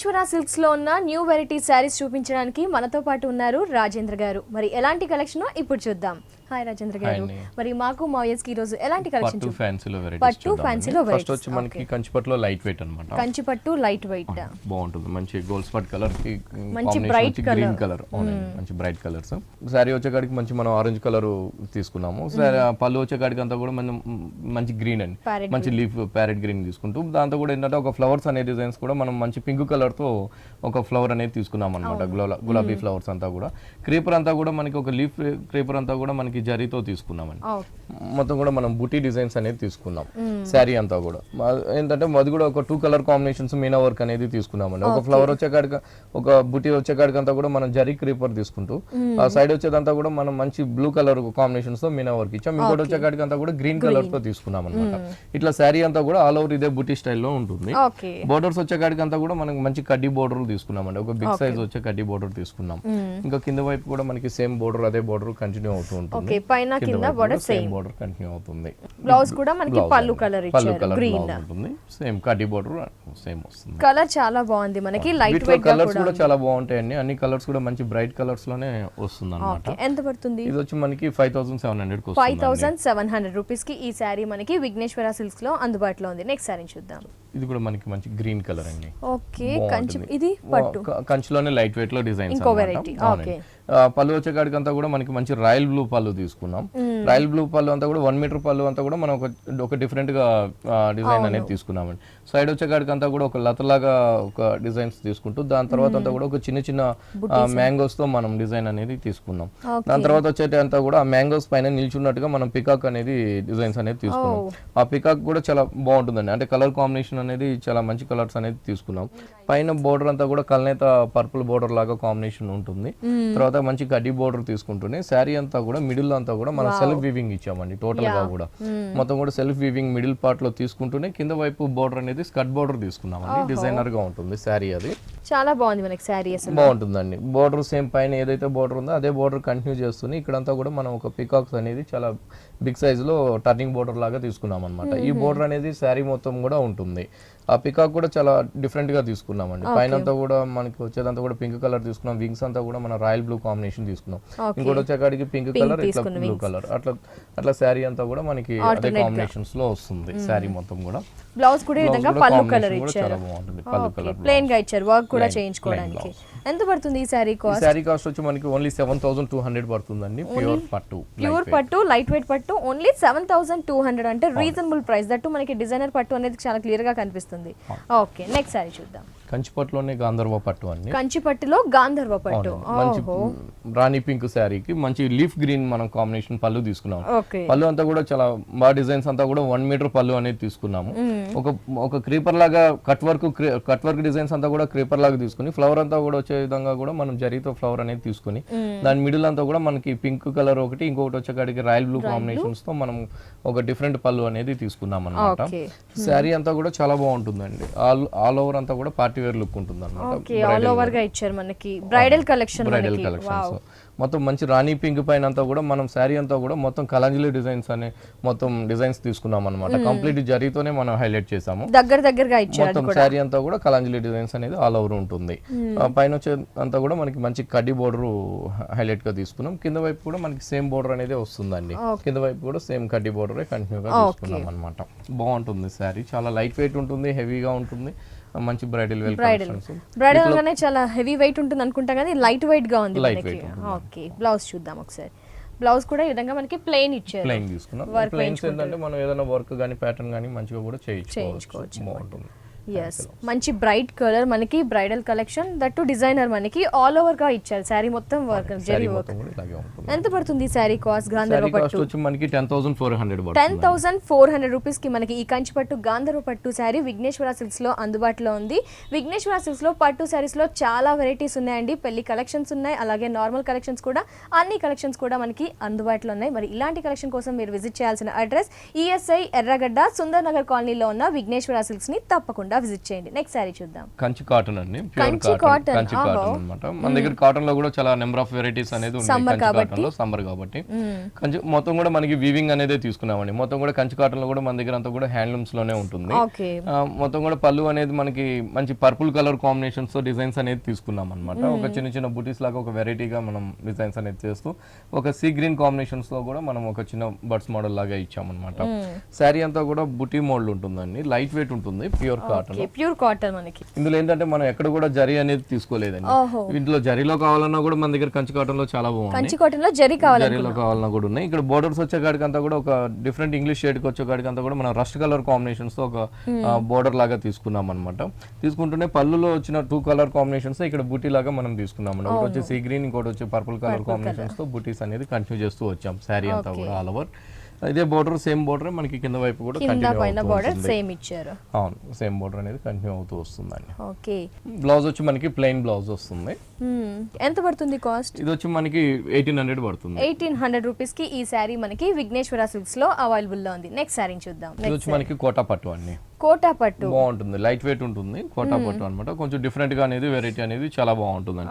ఈశ్వర silks లో ఉన్న new variety saris చూపించడానికి మనతో పాటు ఉన్నారు రాజేంద్ర గారు. మరి ఎలాంటి కలెక్షన్ ఇప్పుడు చూద్దాం. హాయ్ రాజేంద్ర గారు. మరి మాకు మాయస్ కి రోజు ఎలాంటి కలెక్షన్ పట్టు ఫ్యాన్సీలో వెరైటీస్ పట్టు ఫ్యాన్సీలో ఫస్ట్ వచ్చి మనకి కంచిపట్టులో లైట్ వెయిట్ అన్నమాట. కంచిపట్టు లైట్ వెయిట్ బాగుంటుంది. మంచి గోల్డ్ స్పాట్ కలర్ కి మంచి బ్రైట్ గ్రీన్ కలర్ మంచి బ్రైట్ కలర్స్. సారీ వచ్చేకాడికి మంచి మనం ఆరెంజ్ కలర్ తీసుకున్నాము. పళ్ళు వచ్చేకాడికి అంతా కూడా మంచి గ్రీన్ అండి, మంచి లీఫ్ ప్యారెట్ గ్రీన్ తీసుకుంటూ దాంతో కూడా ఏంటంటే ఒక ఫ్లవర్స్ అనే డిజైన్స్ కూడా మనం మంచి పింక్ కలర్ తో ఒక ఫ్లవర్ అనేది తీసుకున్నాం అనమాట. గులాబీ ఫ్లవర్స్ అంతా కూడా క్రీపర్ అంతా కూడా మనకి ఒక లీఫ్ క్రీపర్ అంతా కూడా మనకి జరీతో తీసుకున్నామండి. మొత్తం కూడా మనం బుటీ డిజైన్స్ అనేది తీసుకున్నాం. శారీ అంతా కూడా ఏంటంటే అది కూడా ఒక 2 కలర్ కాంబినేషన్స్ మీనా వర్క్ అనేది తీసుకున్నామండి. ఒక ఫ్లవర్ వచ్చేకాడికి ఒక బుటీ వచ్చేకాడికి అంతా కూడా మనం జరీ క్రీపర్ తీసుకుంటూ ఆ సైడ్ వచ్చేదంతా కూడా మనం మంచి బ్లూ కలర్ కాంబినేషన్స్ తో మీనా వర్క్ ఇచ్చాం. ఇంకోటి వచ్చేకాడికి అంతా కూడా గ్రీన్ కలర్ తో తీసుకున్నాం అనమాట. ఇట్లా శారీ అంతా కూడా ఆల్ ఓవర్ ఇదే బుటీ స్టైల్లో ఉంటుంది. బోర్డర్స్ వచ్చేకాడికి అంతా కూడా మనకి మంచి కడ్డీ బోర్డర్ తీసుకున్నామండి. ఒక బిగ్ సైజ్ వచ్చే కడ్డీ బోర్డర్ తీసుకున్నాం. ఇంకా కింద వైపు కూడా మనకి సేమ్ బోర్డర్ అదే బోర్డర్ కంటిన్యూ అవుతూ ఉంటుంది. సేమ్ బోర్డర్ కంటిన్యూ అవుతుంది. బ్లౌజ్ కూడా మనకి పల్లు కలర్ ఇచ్చారు, గ్రీన్ ఉంటుంది. సేమ్ కడ్డీ బోర్డర్ సేమ్ వస్తుంది. కలర్ చాలా బాగుంది. మనకి లైట్ వెయిట్ కలర్స్ కూడా చాలా బాగుంటాయండి. అన్ని కలర్స్ కూడా మంచి బ్రైట్ కలర్స్ లోనే వస్తుంది అన్నమాట. ఎంత పడుతుంది? ఇది వచ్చి మనకి 5700 కి వస్తుంది. 5700 రూపీస్ కి ఈ సారీ మనకి విఘ్నేశ్వర సిల్క్స్ లో అందుబాటులో ఉంది. నెక్స్ట్ సారీ చూద్దాం. ఇది కూడా మనకి మంచి గ్రీన్ కలర్ అండి. ఓకే, కంచి ఇది పట్టు కంచిలోనే లైట్ వెయిట్ లో డిజైన్స్ ఇంకో వెరైటీ. ఓకే, పళ్ళు వచ్చేకాడికి అంతా కూడా మనకి మంచి రాయల్ బ్లూ పళ్ళు తీసుకున్నాం. రాయల్ బ్లూ పళ్ళు అంతా కూడా 1 మీటర్ పళ్ళు అంతా కూడా మనం ఒక డిఫరెంట్ గా డిజైన్ అనేది తీసుకున్నామండి. సైడ్ వచ్చేకాడికి అంతా కూడా ఒక లతలాగా ఒక డిజైన్స్ తీసుకుంటూ దాని తర్వాత అంతా కూడా ఒక చిన్న చిన్న మ్యాంగోస్ తో మనం డిజైన్ అనేది తీసుకున్నాం. దాని తర్వాత వచ్చేటి అంతా కూడా ఆ మ్యాంగోస్ పైన నిల్చున్నట్టుగా మనం పికాక్ అనేది డిజైన్స్ అనేది తీసుకున్నాం. ఆ పికాక్ కూడా చాలా బాగుంటుందండి. అంటే కలర్ కాంబినేషన్ అనేది చాలా మంచి కలర్స్ అనేది తీసుకున్నాం. పైన బోర్డర్ అంతా కూడా కల్నేత పర్పుల్ బోర్డర్ లాగా కాంబినేషన్ ఉంటుంది. తర్వాత మంచి కడ్డీ బోర్డర్ తీసుకుంటూనే శారీ అంతా కూడా మిడిల్ అంతా కూడా మనం సెల్ఫ్ వీవింగ్ ఇచ్చామండి. టోటల్ గా కూడా మొత్తం కూడా సెల్ఫ్ వీవింగ్ మిడిల్ పార్ట్ లో తీసుకుంటూనే కింద వైపు బోర్డర్ అనేది స్కర్ట్ బోర్డర్ తీసుకున్నామండి. డిజైనర్ గా ఉంటుంది శారీ. అది చాలా బాగుంది. మనకి శారీ అసలు బాగుంటుందండి. బోర్డర్ సేమ్ పైన ఏదైతే బోర్డర్ ఉందో అదే బోర్డర్ కంటిన్యూ చేస్తుంది. ఇక్కడంతా కూడా మనం ఒక పికాక్స్ అనేది చాలా బిగ్ సైజ్ లో టర్నింగ్ బోర్డర్ లాగా తీసుకున్నాం అనమాట. ఈ బోర్డర్ అనేది శారీ మొత్తం కూడా ఉంటుంది. ఆ పికాక్ కూడా చాలా డిఫరెంట్ గా తీసుకున్నామండి. పైన అంతా కూడా మనకి వచ్చేదంతా కూడా పింక్ కలర్ తీసుకున్నాం. వింగ్స్ అంతా కూడా మన రాయల్ బ్లూ కాంబినేషన్ తీసుకున్నాం. ఇంకోటి వచ్చేకాడికి పింక్ కలర్ ఇట్లా బ్లూ కలర్ అట్లా శారీ అంతా కూడా మనకి అదే కాంబినేషన్స్ లో వస్తుంది. శారీ మొత్తం కూడా బ్లౌజ్ కూడా ఈ విధంగా పల్లు కలర్ ఇచ్చారు. ప్లెయిన్ గా ఇచ్చారు. వర్క్ కూడా చేయించుకోవడానికి. ఎంత పడుతుంది ఈ శారీ కాస్ట్? శారీ కాస్ట్ వచ్చి మనకి ఓన్లీ 7200 పడుతుందండి. ప్యూర్ పట్టు లైట్ వెయిట్ పట్టు ఓన్లీ 7200 అంటే రీజనబుల్ ప్రైస్. దట్టు మనకి డిజైనర్ పట్టు అనేది చాలా క్లియర్ గా కనిపిస్తుంది. ఓకే, నెక్స్ట్ శారీ చూద్దాం. కంచిపట్టులోనే గాంధర్వ పట్టు అండి. కంచిపట్టులో గాంధర్వ పట్టు మంచి రాణి పింక్ శారీకి మంచి లీఫ్ గ్రీన్ మనం కాంబినేషన్ పళ్ళు తీసుకున్నాము. పళ్ళు అంతా కూడా చాలా బాగా డిజైన్స్ అంతా కూడా 1 మీటర్ పళ్ళు అనేది తీసుకున్నాము. ఒక క్రీపర్ లాగా కట్ వర్క్ డిజైన్స్ అంతా కూడా క్రీపర్ లాగా తీసుకుని ఫ్లవర్ అంతా కూడా వచ్చే విధంగా కూడా మనం జరీతో ఫ్లవర్ అనేది తీసుకుని దాని మిడిల్ అంతా కూడా మనకి పింక్ కలర్ ఒకటి ఇంకొకటి వచ్చేకాడికి రాయల్ బ్లూ కాంబినేషన్స్ తో మనం ఒక డిఫరెంట్ పళ్ళు అనేది తీసుకున్నాం అనమాట. శారీ అంతా కూడా చాలా బాగుంటుందండి. ఆల్ ఓవర్ అంతా కూడా పార్టీ వేర్ లుక్ ఉంటుంది అన్నమాట. ఆల్ ఓవర్ గా ఇచ్చారు మనకి బ్రైడల్ కలెక్షన్. మొత్తం మంచి రాణి పింక్ పైన అంతా కూడా మనం శారీ అంతా కూడా మొత్తం కలంజలి డిజైన్స్ అనే మొత్తం డిజైన్స్ తీసుకున్నాం అనమాట. కంప్లీట్ జరీతోనే మనం హైలైట్ చేసాము. దగ్గరగా ఇచ్చారు. మొత్తం శారీ అంతా కూడా కలంజలి డిజైన్స్ అనేది ఆల్ ఓవర్ ఉంటుంది. పైన వచ్చే అంతా కూడా మనకి మంచి కడ్డీ బోర్డర్ హైలైట్ గా తీసుకున్నాం. కింద వైపు కూడా మనకి సేమ్ బోర్డర్ అనేది వస్తుందండి. కింద వైపు కూడా సేమ్ కడ్డీ బోర్డర్ కంటిన్యూగా తీసుకున్నాం అనమాట. బాగుంటుంది శారీ. చాలా లైట్ వెయిట్ ఉంటుంది, హెవీగా ఉంటుంది. మంచి బ్రైడల్ గానే చాలా హెవీ వెయిట్ ఉంటుంది అనుకుంటా కానీ లైట్ వెయిట్ గా ఉంది. ఓకే, బ్లౌజ్ చూద్దాం ఒకసారి. బ్లౌజ్ కూడా ఈ విధంగా మనకి ప్లెయిన్ ఇచ్చారు. ప్లెయిన్ తీసుకున్నాం. ప్లెయిన్స్ ఏంటంటే మనం ఏదైనా వర్క్ గానీ ప్యాటర్న్ గానీ మంచిగా కూడా చేయించుకోవచ్చు. బాగుంటుంది. ఎస్, మంచి బ్రైట్ కలర్ మనకి బ్రైడల్ కలెక్షన్. దట్టు డిజైనర్ మనకి ఆల్ ఓవర్ గా ఇచ్చారు. శారీ మొత్తం వర్క్, జరీ వర్క్. ఎంత పడుతుంది శారీ కాస్ట్? గాంధర్వ పట్టు వచ్చి మనకి 10400 10400 రూపీస్ కి మనకి ఈ కంచి పట్టు గాంధర్వ పట్టు శారీ విఘ్నేశ్వర సిల్క్స్ లో అందుబాటులో ఉంది. విఘ్నేశ్వర సిల్క్స్ లో పట్టు శారీస్ లో చాలా వెరైటీస్ ఉన్నాయండి. పెళ్లి కలెక్షన్స్ ఉన్నాయి, అలాగే నార్మల్ కలెక్షన్స్ కూడా, అన్ని కలెక్షన్స్ కూడా మనకి అందుబాటులో ఉన్నాయి. మరి ఇలాంటి కలెక్షన్ కోసం మీరు విజిట్ చేయాల్సిన అడ్రస్ ESI ఎర్రగడ్డ సుందర్ నగర్ కాలనీలో ఉన్న విఘ్నేశ్వర సిల్క్స్ ని తప్పకుండా విజిట్ చేయండి. నెక్స్ట్ సారీ చూద్దాం. కంచి కాటన్ అండి, కంచి కాటన్. కంచి కాటన్ అన్నమాట. మన దగ్గర కాటన్ లో కూడా చాలా నెంబర్ ఆఫ్ వెరైటీస్ అనేది ఉన్నాయి. కంచి కాటన్ లో సమ్మర్ కాబట్టి కంచి మొత్తం కూడా మనకి వీవింగ్ అనేది తీసుకున్నామండి. మొత్తం కూడా కంచి కాటన్ లో కూడా మన దగ్గర అంతా కూడా హ్యాండ్లూమ్స్ లోనే ఉంటుంది. మొత్తం కూడా పళ్ళు అనేది మనకి మంచి పర్పుల్ కలర్ కాంబినేషన్స్ తో డిజైన్స్ అనేది తీసుకున్నాం అనమాట. ఒక చిన్న చిన్న బుటీస్ లాగా ఒక వెరైటీగా మనం డిజైన్స్ అనేది చేస్తూ ఒక సీ గ్రీన్ కాంబినేషన్స్ లో కూడా మనం ఒక చిన్న బర్డ్స్ మోడల్ లాగా ఇచ్చామన్నమాట. శారీ అంతా కూడా బుటీ మోడల్ ఉంటుందండి, లైట్ వెయిట్ ఉంటుంది, ప్యూర్ కాటన్. ప్యూర్ కాటన్ మనకి ఇందులో ఏంటంటే మనం ఎక్కడ కూడా జరీ అనేది తీసుకోలేదండి. ఇంట్లో జరీలో కావాలన్నా కూడా మన దగ్గర కంచి కాటన్ లో చాలా బాగుంది. కంచి కాటన్ లో జరీలో కావాలన్నా కూడా ఉన్నాయి. ఇక్కడ బోర్డర్స్ వచ్చే కాడికి అంతా కూడా ఒక డిఫరెంట్ ఇంగ్లీష్ షేడ్ కి వచ్చే కాడికి అంతా కూడా మనం రస్ట్ కలర్ కాంబినేషన్స్ తో ఒక బోర్డర్ లాగా తీసుకున్నాం అనమాట. తీసుకుంటూనే పళ్ళులో వచ్చిన 2 కలర్ కాంబినేషన్స్ ఇక్కడ బూటీ లాగా మనం తీసుకున్నాం. ఒకటి వచ్చి సీ గ్రీన్, ఇంకోటి వచ్చి పర్పుల్ కలర్ కాంబినేషన్స్ తో బూటీస్ అనేది కంటిన్యూ చేస్తూ వచ్చాం. శారీ అంతా కూడా ఆల్ ఓవర్ ఇదే బోర్డర్, సేమ్ బోర్డర్ మనకి కింద వైపు కూడా సేమ్ ఇచ్చారు. అవును, సేమ్ బోర్డర్ అనేది కంటిన్యూ అవుతూ వస్తుందండి. ఓకే. బ్లౌజ్ వచ్చి మనకి ప్లెయిన్ బ్లౌజ్ వస్తుంది. ఎంత పడుతుంది కాస్ట్? ఇది వచ్చి మనకి 1800 పడుతుంది. 1800 రూపీస్ కి ఈ శారీ మనకి విఘ్నేశ్వర సిల్క్స్ లో అవైలబుల్ లో ఉంది. నెక్స్ట్ శారీ చూద్దాం. ఇది వచ్చి మనకి కోటా పట్టు అండి. కోటా పట్టు బాగుంటుంది, లైట్ వెయిట్ ఉంటుంది. కోటా పట్టు అనమాట. కొంచెం డిఫరెంట్ గా అనేది వెరైటీ అనేది చాలా బాగుంటుంది.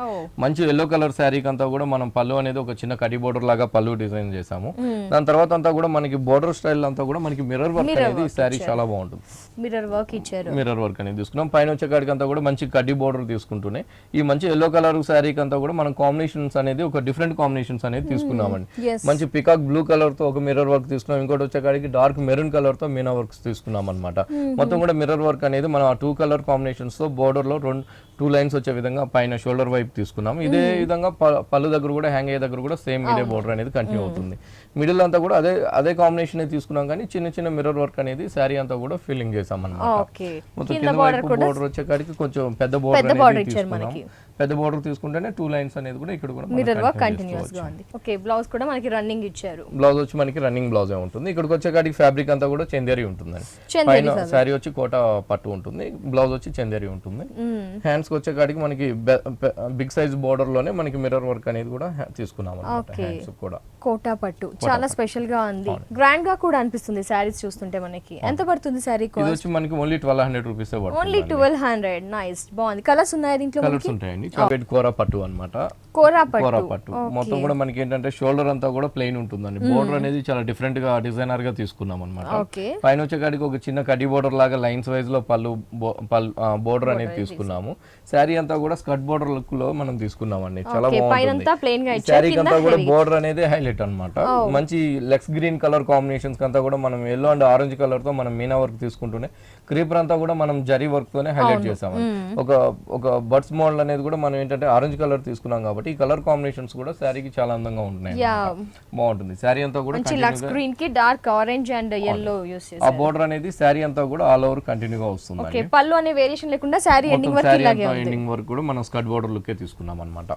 మంచి ఎల్లో కలర్ శారీకి అంతా కూడా మనం పళ్ళు అనేది ఒక చిన్న కడి బోర్డర్ లాగా పళ్ళు డిజైన్ చేసాము. దాని తర్వాత అంతా కూడా మనకి బోర్డర్ స్టైల్ అంతా కూడా మనకి మిర్రర్ వర్క్ అనేది ఈ శారీ చాలా బాగుంటుంది. మిర్రర్ వర్క్ ఇచ్చారు. మిర్రర్ వర్క్ అనేది తీసుకున్నాం. పైన వచ్చే కాడికి అంతా కూడా మంచి కడ్డీ బోర్డర్ తీసుకుంటూనే ఈ మంచి ఎల్లో కలర్ శారీకి అంతా కూడా మనం కాంబినేషన్స్ అనేది ఒక డిఫరెంట్ కాంబినేషన్స్ అనేది తీసుకున్నామండి. మంచి పికాక్ బ్లూ కలర్ తో ఒక మిర్రర్ వర్క్ తీసుకున్నాం. ఇంకోటి వచ్చే కాడికి డార్క్ మెరూన్ కలర్ తో మీనా వర్క్స్ తీసుకున్నాం అనమాట. మొత్తం కూడా మిర్రర్ వర్క్ అనేది మనం ఆ 2 కలర్ కాంబినేషన్స్ తో బోర్డర్ లో 2 లైన్స్ వచ్చే విధంగా పైన షోల్డర్ వైపు తీసుకున్నాం. ఇదే విధంగా పళ్ళు దగ్గర కూడా హ్యాంగ్ అయ్యే దగ్గర కూడా సేమ్ ఇదే బోర్డర్ అనేది కంటిన్యూ అవుతుంది. మిడిల్ అంతా కూడా అదే కాంబినేషన్ తీసుకున్నాం, కానీ చిన్న చిన్న మిర్రర్ వర్క్ అనేది శారీ అంతా కూడా ఫిల్లింగ్ చేసాం అన్నమాట. మొత్తం కింద వైపు బోర్డర్ వచ్చే కాడికి కొంచెం పెద్ద బోర్డర్ అనేది తీసుకున్నాం. పెద్ద బోర్డర్ తీసుకుంటేనే 2 లైన్స్ అనేది కూడా ఇక్కడ కూడా మిర్రర్ వర్క్ కంటిన్యూస్ గా ఉంది. ఓకే. బ్లౌజ్ కూడా మనకి రన్నింగ్ ఇచ్చారు. బ్లౌజ్ వచ్చి మనకి రన్నింగ్ బ్లౌజ్ ఉంటుంది. ఇక్కడికి వచ్చే కాడికి ఫ్యాబ్రిక్ అంతా కూడా చందేరి ఉంటుందండి. పైన శారీ వచ్చి కోటా పట్టు ఉంటుంది, బ్లౌజ్ వచ్చి చందేరి ఉంటుంది. హ్యాండ్స్ కి వచ్చే కాడికి మనకి బిగ్ సైజ్ బోర్డర్ లోనే మనకి మిర్రర్ వర్క్ అనేది కూడా తీసుకున్నాం అన్నమాట. హ్యాండ్స్ కూడా కోటా పట్టు చాలా స్పెషల్ గా ఉంది, గ్రాండ్ గా కూడా అనిపిస్తుంది శారీస్ చూస్తుంటే మనకి. ఎంత పడుతుంది శారీ కాస్ట్? ఇది వచ్చి మనకి ఓన్లీ 1200 రూపీస్ పడుతుంది. ఓన్లీ 1200. నైస్, బాగుంది. కలర్స్ ఉన్నాయి దీంట్లో? కలర్స్ ఉంటాయండి. కోరా పట్టు అన్నమాట. కోరా పట్టు మొత్తం కూడా మనకి ఏంటంటే షోల్డర్ అంతా కూడా ప్లెయిన్ ఉంటుందండి. బోర్డర్ అనేది చాలా డిఫరెంట్ గా డిజైనర్ గా తీసుకున్నాం అనమాట. పైన వచ్చే కాడికి ఒక చిన్న కడ్డీ బోర్డర్ లాగా లైన్స్ వైజ్ లో పళ్ళు బోర్డర్ అనేది తీసుకున్నాము. శారీ అంతా కూడా స్కర్ట్ బోర్డర్ లుక్ లో మనం తీసుకున్నాం అండి. చాలా బాగుంటుంది. శారీకి అంతా కూడా బోర్డర్ అనేది హైలైట్ అనమాట. మంచి లెక్స్ గ్రీన్ కలర్ కాంబినేషన్స్ అంతా కూడా మనం ఎల్లో అండ్ ఆరెంజ్ కలర్ తో మనం మీనా వర్క్ తీసుకుంటూనే క్రీపర్ అంతా కూడా మనం జరీ వర్క్ తోనే హైలైట్ చేసాము. ఒక బర్డ్స్ మోడల్ అనేది కూడా మనం ఏంటంటే ఆరెంజ్ కలర్ తీసుకున్నాం కాబట్టి ఈ కలర్ కాంబినేషన్స్ కూడా శారీకి చాలా అందంగా ఉంటున్నాయి. బాగుంటుంది. శారీ అంతా కూడా dark orange and yellow use చేశారు. ఆ బోర్డర్ అనేది శారీ అంతా కూడా ఆల్ ఓవర్ కంటిన్యూ గా వస్తుంది. ఓకే. పళ్ళు అనే వేరియేషన్ లేకుండా శారీ ఎండింగ్ వరకు ఇలాగే ఉంది. ఎండింగ్ వరకు కూడా మనం స్కర్ట్ బోర్డర్ లుక్ తీసుకున్నాం అన్నమాట.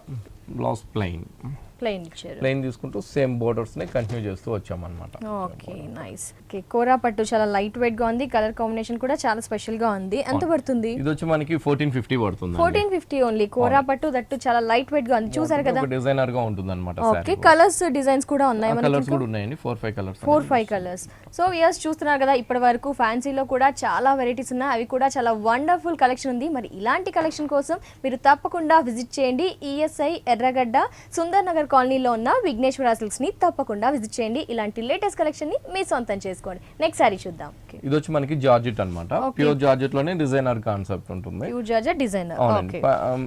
బ్లౌజ్ ప్లెయిన్ తీసుకుంటూ సేమ్ బోర్డర్స్ ని కంటిన్యూ చేస్తూ వచ్చాం అన్నమాట. Okay, nice. ఓకే. కోరా పట్టు చాలా లైట్ వెయిట్ గా ఉంది, కలర్ కాంబినేషన్ కూడా చాలా స్పెషల్ గా ఉంది. ఎంత పడుతుంది? ఇది వచ్చి మనకి 1450 పడుతుంది. 1450 ఓన్లీ. కోరా పట్టు దట్టు చాలా లైట్ వెయిట్ గా ఉంది, చూసారు కదా. డిజైనర్ గా ఉంటుంది అన్నమాట. ఓకే. కలర్స్ డిజైన్స్ కూడా ఉన్నాయి మనకి. కలర్స్ కూడా ఉన్నాయండి. 4-5 కలర్స్. సో వ్యూయర్స్ చూస్తున్నారు కదా, ఇప్పటి వరకు ఫ్యాన్సీలో కూడా చాలా వెరైటీస్ ఉన్నాయి, అవి కూడా చాలా వండర్ఫుల్ కలెక్షన్ ఉంది. మరి ఇలాంటి కలెక్షన్ కోసం మీరు తప్పకుండా విజిట్ చేయండి. ఈఎస్ఐ ఎర్రగడ్డ సుందర్ నగర్ కాలనీలో ఉన్న విఘ్నేశ్వర సిల్క్స్ ని తప్పకుండా విజిట్ చేయండి. ఇలాంటి లేటెస్ట్ కలెక్షన్ ని మీ సొంతం చేసుకోండి. నెక్స్ట్ సారీ చూద్దాం. ఇది వచ్చి మనకి జార్జెట్ అన్నమాట. ప్యూర్ జార్జెట్ లోనే డిజైనర్ కాన్సెప్ట్ ఉంటుంది. Pure georgette designer. Okay.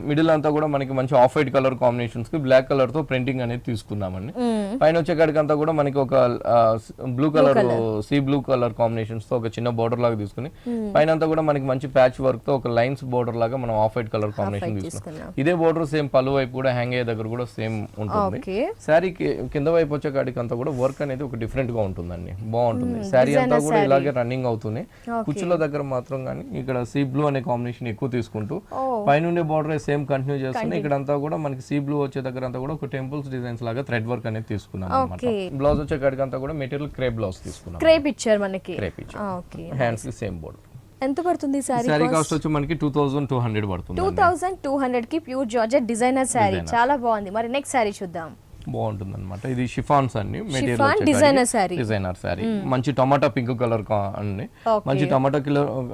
Middle అంతా కూడా మనకి మంచి ఆఫ్ వైట్ కలర్ కాంబినేషన్స్ కి బ్లాక్ కలర్ తో ప్రింటింగ్ అనేది తీసుకున్నామండి. పైన వచ్చే కాడికి అంతా కూడా మనకి ఒక blue colour sea blue colour combinations తో ఒక చిన్న బోర్డర్ లాగా తీసుకుని పైన అంతా కూడా మనకి మంచి ప్యాచ్ వర్క్ తో ఒక లైన్స్ బోర్డర్ లాగా మనం ఆఫ్ వైట్ కలర్ కాంబినేషన్ తీసుకున్నాం. ఇదే బోర్డర్ సేమ్ పళ్ళు వైపు కూడా హ్యాంగ్ అయ్యే దగ్గర కూడా సేమ్ ఉంటుంది. శారీ కింద వైపు వచ్చే కాడికి అంతా కూడా వర్క్ అనేది ఒక డిఫరెంట్ గా ఉంటుందండి. బాగుంటుంది. శారీ అంతా కూడా ఇలాగే రన్నింగ్ అవుతుంది. కుచ్చుల దగ్గర మాత్రం కానీ ఇక్కడ సీ బ్లూ అనే కాంబినేషన్ ఎక్కువ తీసుకుంటూ పైన బోర్డర్ సేమ్ కంటిన్యూ చేస్తుంది. ఇక్కడ అంతా కూడా మనకి సీ బ్లూ వచ్చే దగ్గర అంతా కూడా ఒక టెంపుల్స్ డిజైన్స్ లాగా థ్రెడ్ వర్క్ అనేది తీసుకున్నాం అన్నమాట. బ్లౌజ్ వచ్చే కాడికి అంతా కూడా మెటీరియల్ క్రేప్ బ్లౌజ్ తీసుకున్నాం. క్రేప్ ఇచ్చారు మనకి. ఓకే. హ్యాండ్స్ కి సేమ్ బోర్డర్. ఎంత పడుతుంది సారీ? సారీ కాస్ట్ వచ్చి మనకి 2200 పడుతుంది. 2200 కి ప్యూర్ జార్జెట్ డిజైనర్ సారీ చాలా బాగుంది. మరి నెక్స్ట్ సారీ చూద్దాం. బాగుంటుంది అనమాట. ఇది షిఫాన్స్ అండి, డిజైనర్ శారీ, డిజైనర్ శారీ, మంచి టమాటా పింక్ కలర్ అండి. మంచి టమాటా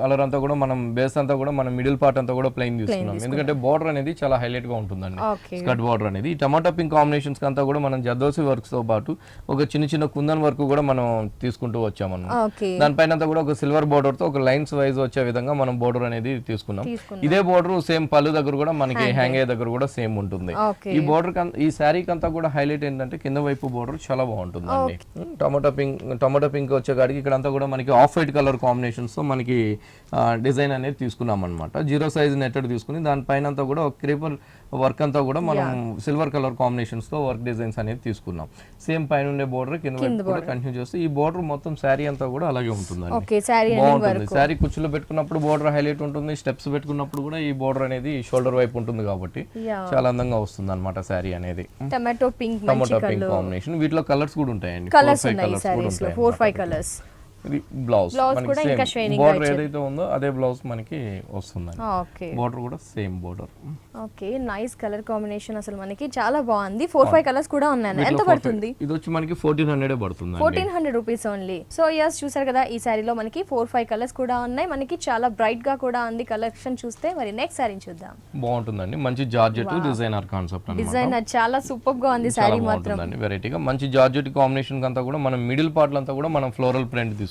కలర్ అంతా కూడా మనం బేస్ అంతా కూడా మనం మిడిల్ పార్ట్ అంతా కూడా ప్లెయిన్ తీసుకున్నాం, ఎందుకంటే బార్డర్ అనేది చాలా హైలైట్ గా ఉంటుందండి. స్కర్ట్ బార్డర్ అనేది ఈ టమాటా పింక్ కాంబినేషన్స్ అంతా కూడా మనం జర్దోసి వర్క్స్ తో పాటు ఒక చిన్న చిన్న కుందన్ వర్క్ కూడా మనం తీసుకుంటూ వచ్చామన్నమాట. దానిపైన అంతా కూడా ఒక సిల్వర్ బార్డర్ తో ఒక లైన్స్ వైజ్ వచ్చే విధంగా మనం బార్డర్ అనేది తీసుకున్నాం. ఇదే బార్డర్ సేమ్ పళ్ళు దగ్గర కూడా మనకి హ్యాంగ్ అయ్యే దగ్గర కూడా సేమ్ ఉంటుంది. ఈ బార్డర్ ఈ శారీకి అంతా కూడా హైలైట్ ఏంటంటే కింద వైపు బోర్డర్ చాలా బాగుంటుందండి. టమాటా పింక్ వచ్చే కాడికి ఇక్కడ అంతా కూడా మనకి ఆఫ్ వైట్ కలర్ కాంబినేషన్స్ తో మనకి డిజైన్ అనేది తీసుకున్నాం అనమాట. 0 సైజ్ నెట్టెడ్ తీసుకుని దానిపైన అంతా కూడా క్రీపర్ వర్క్ అంతా కూడా మనం సిల్వర్ కలర్ కాంబినేషన్స్ తో వర్క్ డిజైన్స్ అనేది తీసుకున్నాం. సేమ్ పైన ఉండే బోర్డర్ కింద వైపు కూడా కంటిన్యూ చేస్తే ఈ బోర్డర్ మొత్తం శారీ అంతా కూడా అలాగే ఉంటుందండి. బాగుంటుంది. శారీ కుచ్చులో పెట్టుకున్నప్పుడు బోర్డర్ హైలైట్ ఉంటుంది, స్టెప్స్ పెట్టుకున్నప్పుడు కూడా ఈ బోర్డర్ అనేది షోల్డర్ వైపు ఉంటుంది కాబట్టి చాలా అందంగా వస్తుంది అనమాట శారీ అనేది. టమాటో పింక్ కాంబినేషన్, వీటిలో కలర్స్ కూడా ఉంటాయండి, 4-5 కలర్స్. ఇది బ్లౌజ్ కూడా ఇంకా షైనింగ్ బోర్డర్ ఏదైతే ఉందో అదే బ్లౌజ్ మనకి వస్తుందండి. బోర్డర్ కూడా same border. Okay, nice colour combination, అసలు మనకి చాలా బాగుంది. 4-5 కలర్స్ కూడా ఉన్నాయి. ఎంత పడుతుంది? ఇది వచ్చి మనకి 1400 పడుతుంది, 1400 రూపీస్ ఓన్లీ. సో యస్, చూసారు కదా, ఈ సారీలో మనకి 4-5 కలర్స్ కూడా ఉన్నాయి. మనకి చాలా బ్రైట్ గా కూడా ఉంది కలెక్షన్ చూస్తే. మరి నెక్స్ట్ సారీ చూద్దాం. బాగుంటుందండి, మంచి జార్జెట్ డిజైనర్ కాన్సెప్ట్ అన్నమాట. డిజైనర్ చాలా సూపర్ గా ఉంది సారీ మాత్రం. వెరైటీగా మంచి జార్జెట్ కాంబినేషన్ అంతా కూడా మనం మిడిల్ పార్ట్ అంతా కూడా మనం ఫ్లోరల్ ప్రింట్ తీసుకున్నాం.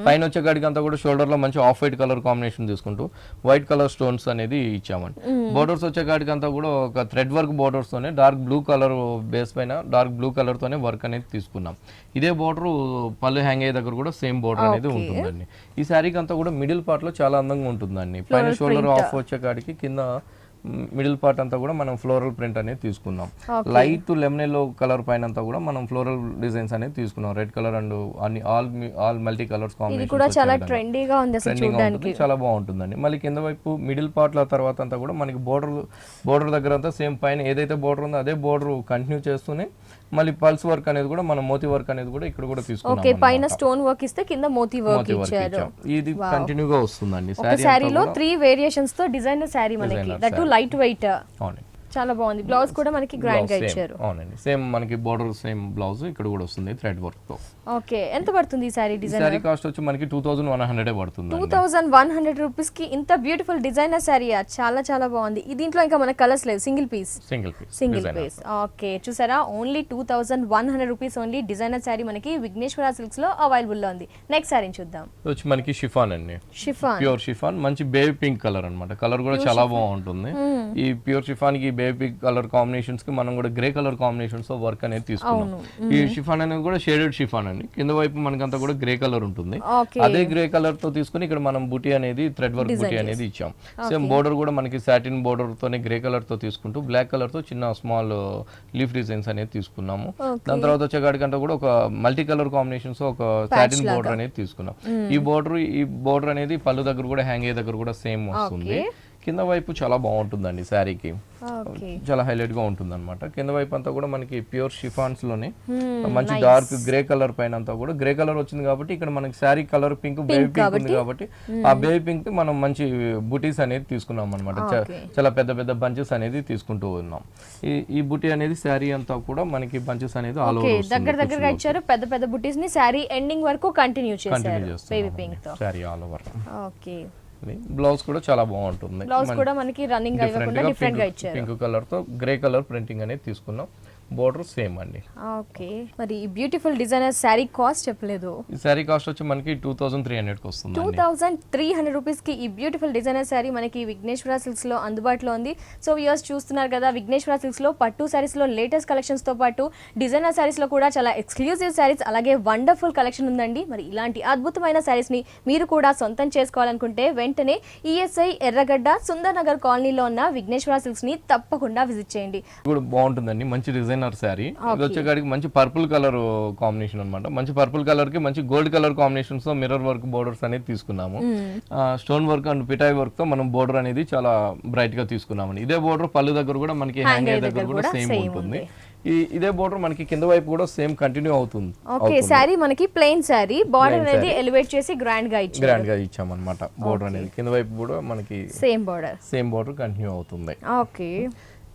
పైన వచ్చే కాడికి అంతా కూడా షోల్డర్ లో మంచి ఆఫ్ వైట్ కలర్ కాంబినేషన్ తీసుకుంటూ వైట్ కలర్ స్టోన్స్ అనేది ఇచ్చామండి. బోర్డర్స్ వచ్చే కాడికి అంతా కూడా ఒక థ్రెడ్ వర్క్ బోర్డర్స్ తోనే డార్క్ బ్లూ కలర్ బేస్ పైన డార్క్ బ్లూ కలర్ తోనే వర్క్ అనేది తీసుకున్నాం. ఇదే బోర్డర్ పళ్ళు హ్యాంగ్ అయ్యే దగ్గర కూడా సేమ్ బోర్డర్ అనేది ఉంటుందండి. ఈ శారీకి అంతా కూడా మిడిల్ పార్ట్ లో చాలా అందంగా ఉంటుందండి. పైన షోల్డర్ ఆఫ్ వచ్చే కాడికి కింద మిడిల్ పార్ట్ అంతా కూడా మనం ఫ్లోరల్ ప్రింట్ అనేది తీసుకున్నాం. లైట్ లెమన్ ఎల్లో కలర్ పైన అంతా కూడా మనం ఫ్లోరల్ డిజైన్స్ అనేది తీసుకున్నాం. రెడ్ కలర్ అండ్ అన్ని ఆల్ మల్టీ కలర్స్ కాంబినేషన్ చాలా ట్రెండీగా ఉంది, చాలా బాగుంటుందండి. మళ్ళీ కింద వైపు మిడిల్ పార్ట్ లో తర్వాత అంతా కూడా మనకి బోర్డర్ దగ్గర అంతా సేమ్ పైన ఏదైతే బోర్డర్ ఉందో అదే బోర్డర్ కంటిన్యూ చేస్తూనే మళ్ళీ పల్స్ వర్క్ అనేది కూడా మనం మోతీ వర్క్ అనేది కూడా ఇక్కడ కూడా తీసుకున్నాం. పైన స్టోన్ వర్క్ ఇస్తే కింద మోతీ వర్క్ ఇచ్చారు. ఇది కంటిన్యూగా వస్తుందండి. సారీలో 3 వేరియేషన్స్ తో డిజైనర్ సారీ మనకి, దట్ లైట్ వెయిట్. అవునండి, చాలా బాగుంది. బ్లౌజ్ కూడా మనకి గ్రాండ్ గా ఇచ్చారు. అవునండి, సేమ్ మనకి బోర్డర్ సేమ్ బ్లౌజ్ ఇక్కడ కూడా వస్తుంది థ్రెడ్ వర్క్ తో. ఓకే, ఎంత పడుతుంది ఈ సారీ డిజైన్? సారీ కాస్ట్ వచ్చి మనకి 2100 పడుతుంది. 2100 రూపీస్ కి ఇంత బ్యూటిఫుల్ డిజైనర్ సారీ, చాలా చాలా బాగుంది. దీంట్లో ఇంకా మన కలర్స్ లేవు, సింగిల్ పీస్. ఓకే, చూసారా, only 2100 rupees only designer sorry మనకి విఘ్నేశ్వర సిల్క్స్ లో అవైలబుల్ లో ఉంది. నెక్స్ట్ సారీ చూద్దాం. వచ్చి మనకి షిఫాన్ అండి, ప్యూర్ షిఫాన్, మంచి బేబీ పింక్ కలర్ అన్నమాట. కలర్ కూడా చాలా బాగుంటుంది. ఈ ప్యూర్ షిఫాన్ కి బేబీ కలర్ కాంబినేషన్స్ కి మనం కూడా గ్రే కలర్ కాంబినేషన్స్ తో వర్క్ అనేది తీసుకున్నాం. ఈ షిఫాన్ అనేది కూడా షేడెడ్ షిఫాన్ అండి. కింద వైపు మనకంతా కూడా గ్రే కలర్ ఉంటుంది. అదే గ్రే కలర్ తో తీసుకుని ఇక్కడ మనం బూటీ అనేది థ్రెడ్ వర్క్ బూటీ అనేది ఇచ్చాం. సేమ్ బోర్డర్ కూడా మనకి సాటిన్ బోర్డర్ తోనే గ్రే కలర్ తో తీసుకుంటూ బ్లాక్ కలర్ తో చిన్న స్మాల్ లీఫ్ డిజైన్స్ అనేది తీసుకున్నాము. దాని తర్వాత వచ్చే కాడికంతా కూడా ఒక మల్టీ కలర్ కాంబినేషన్స్ ఒక సాటిన్ బోర్డర్ అనేది తీసుకున్నాం. ఈ బోర్డర్ అనేది పళ్ళు దగ్గర కూడా హ్యాంగ్ అయ్యే దగ్గర కూడా సేమ్ వస్తుంది. కింద వైపు చాలా బాగుంటుందండి శారీకి, చాలా హైలైట్ గా ఉంటుంది అనమాట. కింద వైపు అంతా కూడా మనకి ప్యూర్ షిఫాన్స్ లోనే మంచి డార్క్ గ్రే కలర్ పైన అంతా కూడా గ్రే కలర్ వచ్చింది కాబట్టి ఇక్కడ మనకి sari colour pink baby pink ఉంది కాబట్టి ఆ బేబీ పింక్ మనం మంచి బుటీస్ అనేది తీసుకున్నాం అనమాట. చాలా పెద్ద పెద్ద బంచెస్ అనేది తీసుకుంటూ ఉన్నాం. ఈ బుటీ అనేది శారీ అంతా కూడా మనకి బంచెస్ అనేది ఆల్ ఓవర్ దగ్గరగా ఇచ్చారు. పెద్ద పెద్ద బుటీస్ ని శారీ ఎండింగ్ వరకు కంటిన్యూ చేశారు బేబీ పింక్ తో. Sari all over. Okay, blouse కూడా చాలా బాగుంటుంది. బ్లౌజ్ కూడా మనకి రన్నింగ్ అవ్వకుండా డిఫరెంట్ గా ఇచ్చారు. పింక్ కలర్ తో గ్రే కలర్ ప్రింటింగ్ అనేది తీసుకున్నాం. బోర్డర్ సేమ్ అండి. ఓకే, మరి ఈ బ్యూటిఫుల్ డిజైనర్ శారీ కాస్ట్ చెప్పలేదు. ఈ శారీ కాస్ట్ వచ్చి మనకి 2300 కి వస్తుంది. 2300 రూపీస్ కి ఈ బ్యూటిఫుల్ డిజైనర్ శారీ మనకి విఘ్నేశ్వర సిల్క్స్ లో అందుబాటులో ఉంది. సో వ్యూయర్స్ చూస్తున్నారు కదా, విఘ్నేశ్వర సిల్క్స్ లో పట్టు శారీస్ లో లేటెస్ట్ కలెక్షన్స్ తో పాటు డిజైనర్ శారీస్ లో కూడా చాలా ఎక్స్క్లూజివ్ శారీస్ అలాగే వండర్ఫుల్ కలెక్షన్ ఉందండి. మరి ఇలాంటి అద్భుతమైన శారీస్ ని మీరు కూడా సొంతం చేసుకోవాలనుకుంటే వెంటనే ఈఎస్ఐ ఎర్రగడ్డ సుందర్ నగర్ కాలనీలో ఉన్న విఘ్నేశ్వర సిల్క్స్ ని తప్పకుండా విజిట్ చేయండి. కూడా బాగుంటుందండి, మంచి డిజైనర్ శారీ. ఇది వచ్చేకాడికి మంచి పర్పుల్ కలర్ కాంబినేషన్ అన్నమాట. మంచి పర్పుల్ కలర్ కి మంచి గోల్డ్ కలర్ కాంబినేషన్స్ తో మిర్రర్ వర్క్ బోర్డర్స్ అనేది తీసుకున్నాము. స్టోన్ వర్క్ అండ్ పిటాయి వర్క్ తో మనం బోర్డర్ అనేది చాలా బ్రైట్ గా తీసుకున్నాము. ఇదే బోర్డర్ పళ్ళు దగ్గర కూడా మనకి హ్యాంగ్ అయ్యే దగ్గర కూడా సేమ్ ఉంటుంది. ఇదే బోర్డర్ మనకి కింద వైపు కూడా సేమ్ కంటిన్యూ అవుతుంది. ఓకే, సారీ మనకి ప్లెయిన్ సారీ, బోర్డర్ అనేది ఎలివేట్ చేసి గ్రాండ్ గా ఇచ్చామన్నమాట. బోర్డర్ అనేది కింద వైపు కూడా మనకి సేమ్ బోర్డర్ కంటిన్యూ అవుతుంది. ఓకే,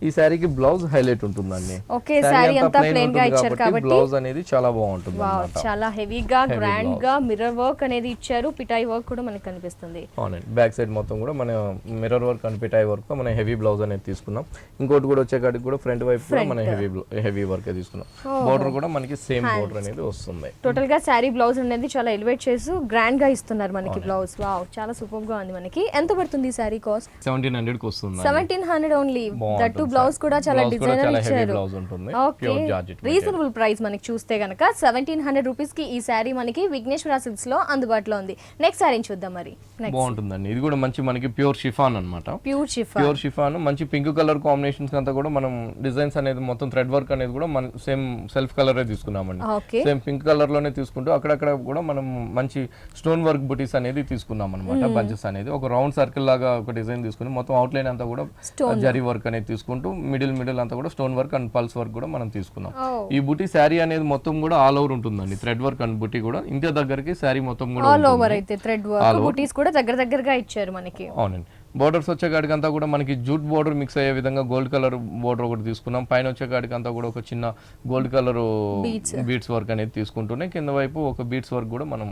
ఈ శారీకి బ్లౌజ్ హైలైట్ ఉంటుందండి. ఓకే, శారీ అంతా ప్లెయిన్ గా ఇచ్చారు కాబట్టి బ్లౌజ్ అనేది చాలా బాగుంటుంది. చాలా హెవీగా గ్రాండ్ గా మిర్రర్ వర్క్ అనేది ఇచ్చారు, పిటాయి వర్క్ కూడా మనకి కనిపిస్తుంది. అవునండి, బ్యాక్ సైడ్ మొత్తం కూడా మన మిర్రర్ వర్క్ అండ్ పిటాయి వర్క్ మనం హెవీ బ్లౌజ్ అనేది తీసుకున్నాం. ఇంకోటి కూడా వచ్చేకాడికి కూడా ఫ్రంట్ వైపు కూడా మనం హెవీ వర్క్ తీసుకున్నాం. బోర్డర్ కూడా మనకి సేమ్ బోర్డర్ అనేది వస్తుంది. టోటల్ గా శారీ బ్లౌజ్ అనేది చాలా ఎలివేట్ చేసి గ్రాండ్ గా ఇస్తున్నారు మనకి బ్లౌజ్. వావ్, చాలా సూపర్ గా ఉంది. మనకి ఎంత పడుతుంది ఈ శారీ కాస్ట్? 1700 కి వస్తుంది. 1700 ఓన్లీ. దట్ బ్లౌజ్ కూడా చాలా డిజైనర్ ఇచ్చారు. ఓకే, రీజనబుల్ ప్రైస్ మనకి చూస్తే గనక 1700 రూపీస్ కి ఈ శారీ మనకి విఘ్నేశ్వర సిల్క్స్ లో అందుబాటులో ఉంది. నెక్స్ట్ శారీ చూద్దాం మరి. బాగుంటుందండి, ఇది కూడా మంచి మనకి ప్యూర్ షిఫాన్ అన్నమాట. ప్యూర్ షిఫాన్ మంచి పింక్ కలర్ కాంబినేషన్స్ అంతా కూడా మనం డిజైన్స్ అనేది మొత్తం థ్రెడ్ వర్క్ అనేది కూడా మన సేమ్ సెల్ఫ్ కలర్ తీసుకున్నామండి. సేమ్ పింక్ కలర్ లోనే తీసుకుంటూ అక్కడక్కడ కూడా మనం మంచి స్టోన్ వర్క్ బుటీస్ అనేది తీసుకున్నాం అనమాట. బంచెస్ అనేది ఒక రౌండ్ సర్కిల్ లాగా ఒక డిజైన్ తీసుకుని మొత్తం అవుట్ లైన్ అంతా కూడా జరీ వర్క్ అనేది తీసుకుంటూ మిడిల్ అంతా కూడా stone work and pulse work కూడా మనం తీసుకున్నాం. ఈ బుటీ శారీ అనేది మొత్తం కూడా ఆల్ ఓవర్ ఉంటుందండి. థ్రెడ్ వర్క్ అండ్ బుటీ కూడా ఇంత దగ్గరికి శారీ మొత్తం కూడా ఆల్ ఓవర్ అయితే థ్రెడ్ వర్క్ బుటీస్ కూడా దగ్గరగా ఇచ్చారు మనకి. అవునండి, బోర్డర్స్ వచ్చేకాడికి అంతా కూడా మనకి జూట్ బోర్డర్ మిక్స్ అయ్యే విధంగా గోల్డ్ కలర్ బోర్డర్ ఒకటి తీసుకున్నాం. పైన వచ్చేకాడికి అంతా కూడా ఒక చిన్న గోల్డ్ కలర్ బీడ్స్ వర్క్ అనేది తీసుకుంటూనే కింద వైపు ఒక బీడ్స్ వర్క్ కూడా మనం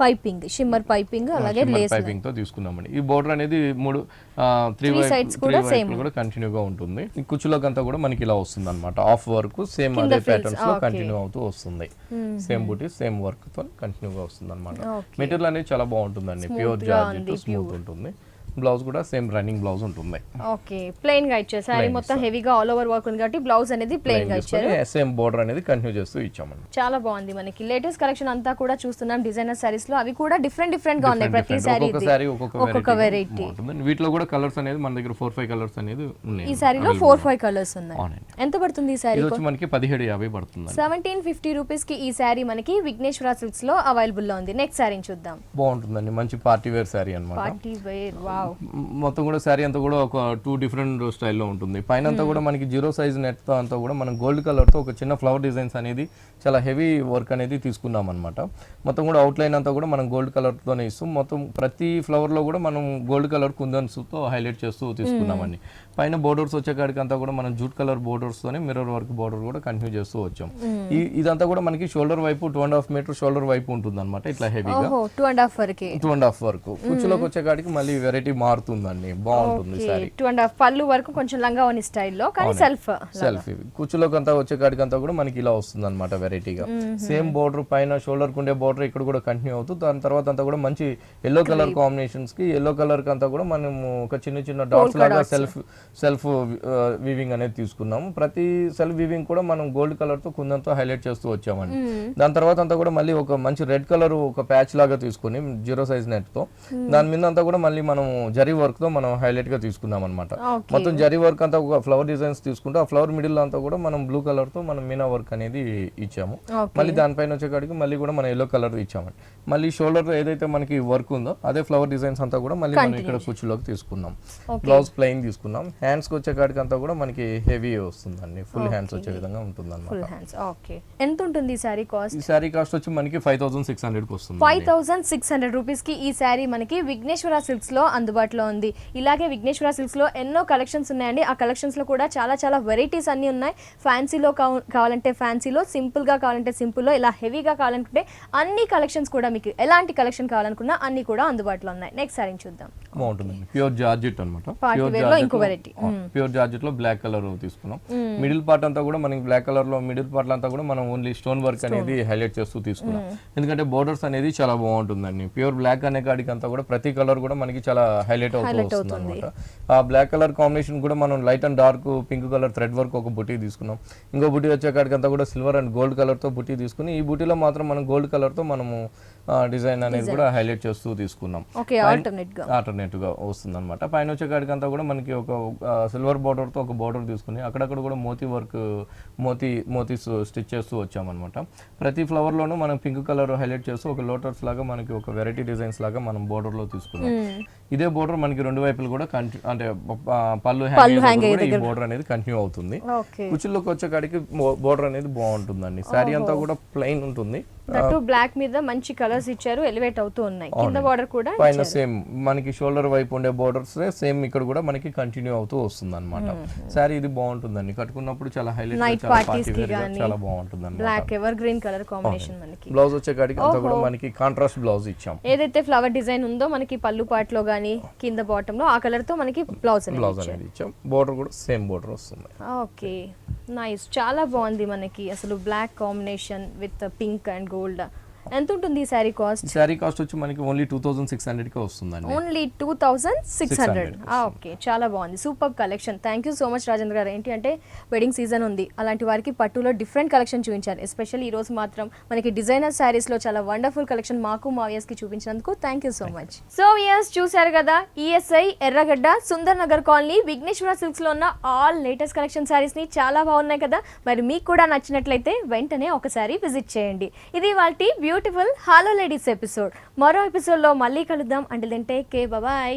పైపింగ్ షిమ్మర్ పైపింగ్ అలాగే లేస్ పైపింగ్ తో తీసుకున్నామండి. ఈ బోర్డర్ అనేది త్రీ సైడ్స్ కూడా కంటిన్యూగా ఉంటుంది. ఈ కుచ్చులోకి అంతా కూడా మనకి ఇలా వస్తుంది అనమాట. ఆఫ్ వర్క్ సేమ్ అదే ప్యాటర్న్స్ లో కంటిన్యూ అవుతూ వస్తుంది. సేమ్ బూటీ సేమ్ వర్క్ తో కంటిన్యూగా వస్తుంది అనమాట. మెటీరియల్ అనేది చాలా బాగుంటుందండి, ప్యూర్ జార్జెట్ స్మూత్ ఉంటుంది. బ్లౌజ్ కూడా సేమ్ రన్నింగ్ బ్లౌజ్ ఉంటుంది. ఓకే, ప్లెయిన్ గా ఇచ్చారు. సారీ మొత్తం హెవీగా ఆల్ ఓవర్ వర్క్ ఉంది కాబట్టి బ్లౌజ్ అనేది ప్లెయిన్ గా ఇచ్చారు. సేమ్ బోర్డర్ అనేది కంటిన్యూ చేస్తూ ఇచ్చామండి. చాలా బాగుంది. మనకి లేటెస్ట్ కలెక్షన్ అంతా కూడా చూస్తున్నాం డిజైనర్ సారీస్ లో. అవి కూడా డిఫరెంట్ గా ఉన్నాయి. ప్రతి సారీ ఒక్కొక్క వెరైటీ. వీటిలో కూడా కలర్స్ అనేది మన దగ్గర 4-5 కలర్స్ అనేది ఉన్నాయి. ఈ సారీలో 4-5 కలర్స్ ఉన్నాయి. ఎంత పడుతుంది ఈ సారీ? మనకి 1750 పడుతుంది. 1750 రూపీస్ కి ఈ సారీ మనకి విఘ్నేశ్వర సిల్క్స్ లో అవైలబుల్ లో ఉంది. నెక్స్ట్ సారీ చూద్దాం. బాగుంటుందండి, మంచి పార్టీ వేర్ సారీ అన్నమాట. Party wear, wow. మొత్తం కూడా శారీ అంతా కూడా ఒక 2 డిఫరెంట్ స్టైల్లో ఉంటుంది. పైన అంతా కూడా మనకి 0 సైజ్ నెట్ తో అంతా కూడా మనం గోల్డ్ కలర్ తో ఒక చిన్న ఫ్లవర్ డిజైన్స్ అనేది చాలా హెవీ వర్క్ అనేది తీసుకున్నాం అనమాట. మొత్తం కూడా అవుట్ లైన్ అంతా కూడా మనం గోల్డ్ కలర్ తోనే ఇస్తాం. మొత్తం ప్రతి ఫ్లవర్ లో కూడా మనం గోల్డ్ కలర్ కుందన్స్ తో హైలైట్ చేస్తూ తీసుకున్నామండి. పైన బోర్డర్స్ వచ్చేకాడికి అంతా కూడా మనం జూట్ కలర్ బోర్డర్స్ తోనే మిర్రర్ వర్క్ బోర్డర్ కూడా కంటిన్యూ చేస్తూ వచ్చాం. ఇదంతా కూడా మనకి షోల్డర్ వైపు 2.5 మీటర్ షోల్డర్ వైపు ఉంటుంది అనమాట. ఇట్లా హెవీగా 2.5 వరకు కుచ్చులోకి వచ్చేకాడికి మళ్ళీ వెరైటీ మారుతుందండి. బాగుంటుంది సారీ. 2.5 పళ్ళు వరకు కొంచెం లంగావోని స్టైల్లో, కానీ సెల్ఫ్ కుచ్చులోకి అంతా వచ్చేకాడికి అంతా కూడా మనకి ఇలా వస్తుంది అనమాట వెరైటీగా. సేమ్ బోర్డర్ పైన షోల్డర్ కుండే బోర్డర్ ఇక్కడ కూడా కంటిన్యూ అవుతూ దాని తర్వాత అంతా కూడా మంచి ఎల్లో కలర్ కాంబినేషన్స్ కి ఎల్లో కలర్ కి అంతా కూడా మనం ఒక చిన్న డాట్స్ లాగా సెల్ఫ్ వీవింగ్ అనేది తీసుకున్నాము. ప్రతి సెల్ఫ్ వీవింగ్ కూడా మనం గోల్డ్ కలర్ తో కుందంతో హైలైట్ చేస్తూ వచ్చామండి. దాని తర్వాత అంతా కూడా మళ్ళీ ఒక మంచి రెడ్ కలర్ ఒక ప్యాచ్ లాగా తీసుకుని 0 సైజ్ నెట్ తో దాని మీద అంతా కూడా మళ్ళీ మనం జరీ వర్క్ తో మనం హైలైట్ గా తీసుకున్నాం అనమాట. మొత్తం జరీ వర్క్ అంతా ఒక ఫ్లవర్ డిజైన్స్ తీసుకుంటే ఆ ఫ్లవర్ మిడిల్ లో అంతా కూడా మనం బ్లూ కలర్ తో మనం మీనా వర్క్ అనేది ఇచ్చాము. మళ్ళీ దానిపైన వచ్చేకాడికి మళ్ళీ కూడా మనం ఎల్లో కలర్ ఇచ్చామండి. మళ్ళీ షోల్డర్ ఏదైతే మనకి వర్క్ ఉందో అదే ఫ్లవర్ డిజైన్స్ అంతా కూడా మళ్ళీ మనం ఇక్కడ కుచ్చులోకి తీసుకున్నాం. బ్లౌజ్ ప్లెయిన్ తీసుకున్నాం. హ్యాండ్స్ కి వచ్చేకాడికి అంతా కూడా మనకి హెవీ వస్తుందండి. ఫుల్ హ్యాండ్స్ వచ్చే విధంగా ఉంటుంది అన్నమాట. ఎంత ఉంటుంది ఈ సారీ కాస్ట్? ఈ సారీ కాస్ట్ వచ్చి మనకి 5600 కి వస్తుంది. 5600 రూపీస్ కి ఈ సారీ మనకి విఘ్నేశ్వర సిల్క్స్ లో అందుబాటులో ఉంది. ఇలాగే విఘ్నేశ్వర సిల్క్స్ లో ఎన్నో కలెక్షన్స్ ఉన్నాయండి. ఆ కలెక్షన్స్ లో కూడా చాలా వెరైటీస్ అన్ని ఉన్నాయి. ఫ్యాన్సీలో కావాలంటే ఫ్యాన్సీలో, సింపుల్ గా కావాలంటే సింపుల్ లో, ఇలా హెవీగా కావాలనుకుంటే అన్ని కలెక్షన్స్ కూడా మీకు ఎలాంటి కలెక్షన్ కావాలనుకున్నా అన్ని కూడా అందుబాటులో ఉన్నాయి. నెక్స్ట్ సారీ చూద్దాం. బాగుంటుంది, ప్యూర్ జార్జెట్ అన్నమాట. ప్యూర్ జార్జెట్ లో బ్లాక్ కలర్ తీసుకున్నాం. మిడిల్ పార్ట్ అంతా కూడా మనకి బ్లాక్ కలర్ లో మిడిల్ పార్ట్ అంతా కూడా మనం ఓన్లీ స్టోన్ వర్క్ అనేది హైలైట్ చేస్తూ తీసుకున్నాం. ఎందుకంటే బోర్డర్స్ అనేది చాలా బాగుంటుందండి. ప్యూర్ బ్లాక్ అనే కాడికి అంతా కూడా ప్రతి కలర్ కూడా మనకి చాలా హైలైట్ అవుతూ వస్తుంది అనమాట. ఆ బ్లాక్ కలర్ కాంబినేషన్ కూడా మనం light and dark pink colour thread work ఒక బుటీ తీసుకున్నాం. ఇంకో బుటీ వచ్చే కాడికి అంతా కూడా సిల్వర్ అండ్ గోల్డ్ కలర్ తో బుటీ తీసుకుని ఈ బుటీలో మాత్రం మనం గోల్డ్ కలర్ తో మనము డిజైన్ అనేది కూడా హైలైట్ చేస్తూ తీసుకున్నాం. ఆల్టర్నేట్ గా వస్తుంది అనమాట. పైన వచ్చే కాడికి అంతా కూడా మనకి ఒక సిల్వర్ బోర్డర్ తో ఒక బోర్డర్ తీసుకుని అక్కడక్కడ కూడా మోతీ వర్క్ మోతీ స్టిచ్ చేస్తూ వచ్చామన్నమాట. ప్రతి ఫ్లవర్ లోనూ మనం పింక్ కలర్ హైలైట్ చేస్తూ ఒక లోటస్ లాగా మనకి ఒక వెరైటీ డిజైన్స్ లాగా మనం బోర్డర్ లో తీసుకున్నాం. ఇదే బోర్డర్ మనకి రెండు వైపులు కూడా అంటే పళ్ళు హ్యాంగ్ ఈ బోర్డర్ అనేది కంటిన్యూ అవుతుంది. కుచ్చుల్లోకి వచ్చే కాడికి బోర్డర్ అనేది బాగుంటుందండి. శారీ అంతా కూడా ప్లెయిన్ ఉంటుంది. దట్టు బ్లాక్ మీద మంచి కలర్స్ ఇచ్చారు, ఎలివేట్ అవుతూ ఉన్నాయి. కింద బార్డర్ కూడా పైన సేమ్ మనకి షోల్డర్ వైపు ఉండే బోర్డర్స్ సేమ్ ఇక్కడ కూడా మనకి కంటిన్యూ అవుతూ వస్తుంది అనమాట. సారీ ఇది బాగుంటుందండి, కట్టుకున్నప్పుడు చాలా హైలైట్, నైట్ చాలా పార్టీస్ పార్టీ కి వేర్ గా గానీ చాలా బాగుంటుంది అనమాట. Black ever green colour combination మనకి. బ్లౌజ్ వచ్చేకాడికి అంతా కూడా మనకి కాంట్రాస్ట్ బ్లౌజ్ ఇచ్చాం. ఏదైతే ఫ్లవర్ డిజైన్ ఉందో మనకి పళ్ళు పార్ట్ లో గానీ కింద బాటమ్ లో ఆ కలర్ తో మనకి బ్లౌజ్ అనేది ఇచ్చాం. బోర్డర్ కూడా సేమ్ బోర్డర్ వస్తుంది. ఓకే, నైస్, చాలా బాగుంది మనకి అసలు black combination with pink and gold. ఎంత ఉంటుంది ఈ శారీ కాస్ట్? శారీ కాస్ట్ వచ్చి మనకి ఓన్లీ 2600 కి వస్తుందండి. ఓన్లీ 2600. ఓకే, చాలా బాగుంది, super collection. Thank you so much Rajendra గారు. ఏంటి అంటే వెడ్డింగ్ సీజన్ ఉంది, అలాంటి వారికి పట్టులో డిఫరెంట్ కలెక్షన్ చూపించారు. ఎస్పెషల్లీ ఈ రోజు మాత్రం మనకి డిజైనర్ శారీస్ లో చాలా వండర్ఫుల్ కలెక్షన్ మాకు మా వ్యూయర్స్ కి చూపించినందుకు thank you so much. So viewers చూశారు కదా, ESI Erragadda Sundar Nagar colony Vighneshwara silks లో ఉన్న ఆల్ లేటెస్ట్ కలెక్షన్ శారీస్ ని చాలా బాగున్నాయి కదా. మరి మీకు కూడా నచ్చినట్లయితే వెంటనే ఒకసారి విజిట్ చేయండి. ఇది వాటి బ్యూటిఫుల్ హలో లేడీస్ ఎపిసోడ్. మరో ఎపిసోడ్ లో మళ్ళీ కలుద్దాం. Until then take care, bye.